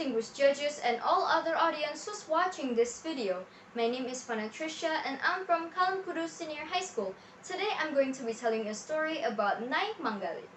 distinguished judges, and all other audience who's watching this video. My name is Ivana Tricia, and I'm from Kalam Kudus Senior High School. Today I'm going to be telling a story about Nai Manggalit.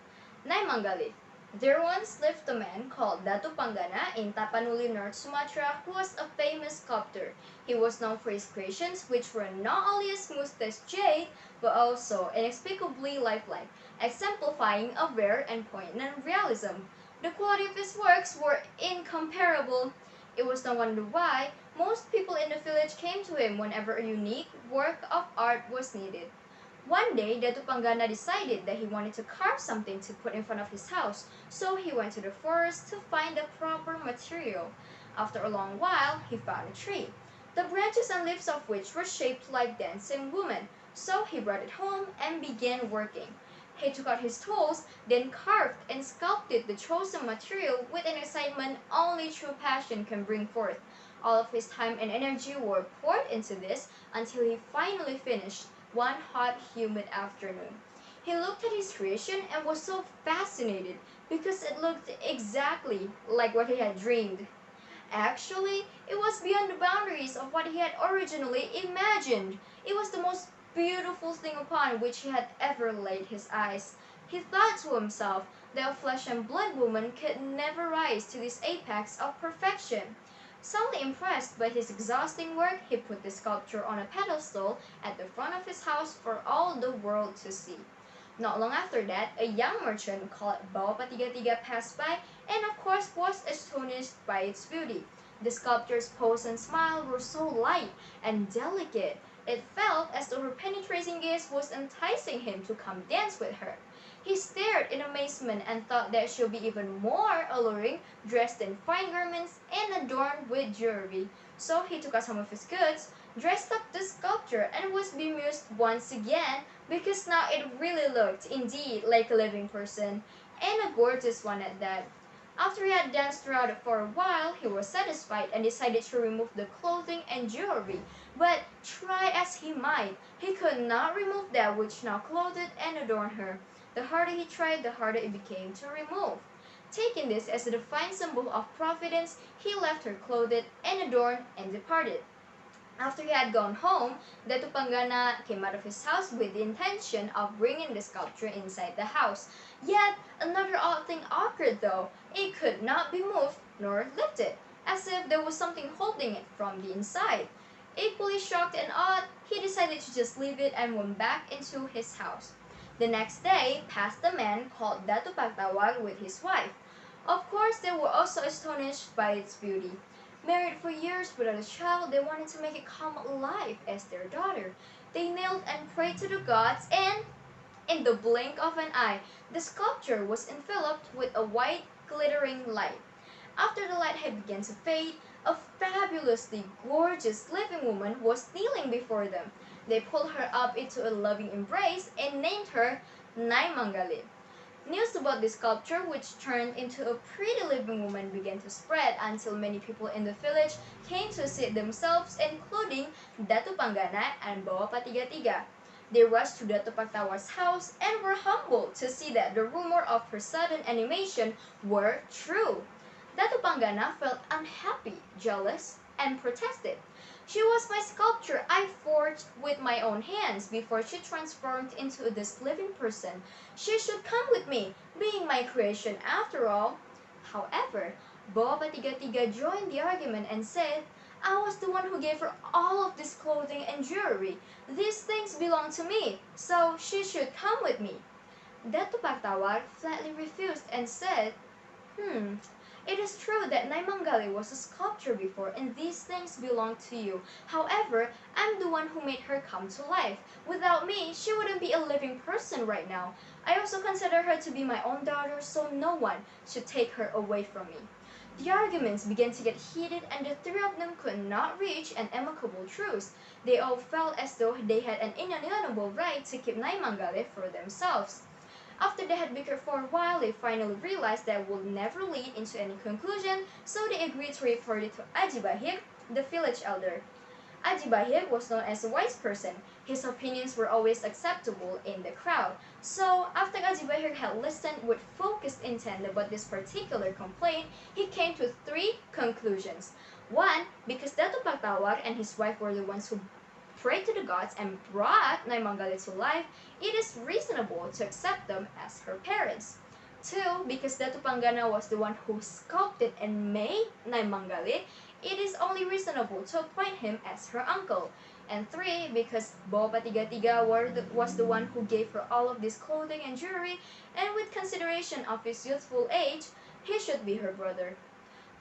Nai Manggalit. There once lived a man called Datu Panggana in Tapanuli, North Sumatra, who was a famous sculptor. He was known for his creations, which were not only as smooth as jade, but also inexplicably lifelike, exemplifying a rare and poignant realism. The quality of his works were incomparable. It was no wonder why most people in the village came to him whenever a unique work of art was needed. One day, Datu Panggana decided that he wanted to carve something to put in front of his house, so he went to the forest to find the proper material. After a long while, he found a tree, the branches and leaves of which were shaped like dancing women, so he brought it home and began working. He took out his tools, then carved and sculpted the chosen material with an excitement only true passion can bring forth. All of his time and energy were poured into this until he finally finished one hot, humid afternoon. He looked at his creation and was so fascinated because it looked exactly like what he had dreamed. Actually, it was beyond the boundaries of what he had originally imagined. It was the most beautiful thing upon which he had ever laid his eyes. He thought to himself that a flesh and blood woman could never rise to this apex of perfection. Suddenly impressed by his exhausting work, he put the sculpture on a pedestal at the front of his house for all the world to see. Not long after that, a young merchant called Bawa Patiga passed by and of course was astonished by its beauty. The sculpture's pose and smile were so light and delicate, it felt as though her penetrating gaze was enticing him to come dance with her. He stared in amazement and thought that she would be even more alluring, dressed in fine garments and adorned with jewelry. So he took out some of his goods, dressed up the sculpture, and was bemused once again because now it really looked indeed like a living person, and a gorgeous one at that. After he had danced around it for a while, he was satisfied and decided to remove the clothing and jewelry. But try as he might, he could not remove that which now clothed and adorned her. The harder he tried, the harder it became to remove. Taking this as a defiant symbol of providence, he left her clothed and adorned and departed. After he had gone home, Datu Panggana came out of his house with the intention of bringing the sculpture inside the house. Yet, another odd thing occurred though. It could not be moved nor lifted, as if there was something holding it from the inside. Equally shocked and odd, he decided to just leave it and went back into his house. The next day passed a man called Datu Pagtawag with his wife. Of course, they were also astonished by its beauty. Married for years without a child, they wanted to make it come alive as their daughter. They knelt and prayed to the gods, and in the blink of an eye, the sculpture was enveloped with a white, glittering light. After the light had begun to fade, a fabulously gorgeous living woman was kneeling before them. They pulled her up into a loving embrace and named her Nai Manggalit. News about the sculpture, which turned into a pretty living woman, began to spread until many people in the village came to see it themselves, including Datu Panggana and Bawa Patiga. They rushed to Datu Pagtawar's house and were humbled to see that the rumor of her sudden animation were true. Datu Panggana felt unhappy, jealous, and protested. She was my sculpture I forged with my own hands before she transformed into this living person. She should come with me, being my creation after all. However, Bawa Patiga joined the argument and said, I was the one who gave her all of this clothing and jewelry. These things belong to me, so she should come with me. Datu Pagtawag flatly refused and said, it is true that Naimangali was a sculpture before and these things belong to you. However, I'm the one who made her come to life. Without me, she wouldn't be a living person right now. I also consider her to be my own daughter, so no one should take her away from me. The arguments began to get heated and the three of them could not reach an amicable truce. They all felt as though they had an inalienable right to keep Naimangali for themselves. After they had bickered for a while, they finally realized that would never lead into any conclusion, so they agreed to report it to Aji Bahir, the village elder. Ajibahir was known as a wise person. His opinions were always acceptable in the crowd. So, after Ajibahir had listened with focused intent about this particular complaint, he came to three conclusions. One, because Dato Pagtawar and his wife were the ones who prayed to the gods and brought Naimangali to life, it is reasonable to accept them as her parents. Two, because Datu Panggana was the one who sculpted and made Naimangali, it is only reasonable to appoint him as her uncle. And three, because Boba Tiga Tiga was the one who gave her all of this clothing and jewelry, and with consideration of his youthful age, he should be her brother.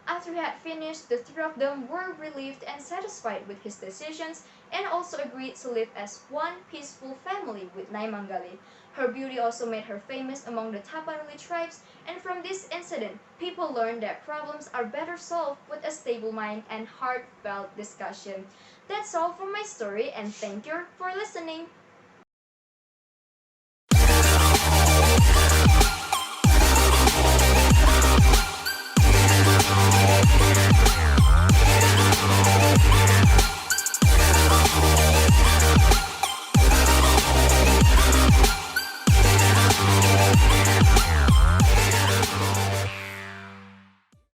After he had finished, the three of them were relieved and satisfied with his decisions and also agreed to live as one peaceful family with Naimangali. Her beauty also made her famous among the Taparuli tribes, and from this incident, people learned that problems are better solved with a stable mind and heartfelt discussion. That's all for my story, and thank you for listening.